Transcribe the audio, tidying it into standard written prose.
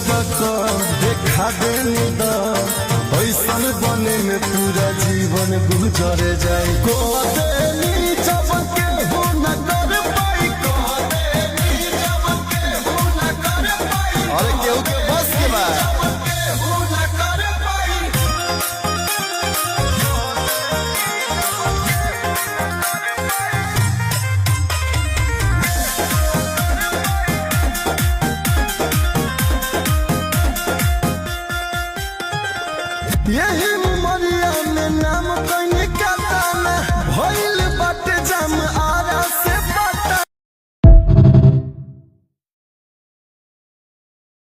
बका देखा देनी दा ऐसन बने में पूरा जीवन गुजर जाए को देनी जब के हो न कर पाई को देनी जब के हो न कर पाई अरे केहू के बस के बा जब के हो न कर पाई यही उमरिया में नाम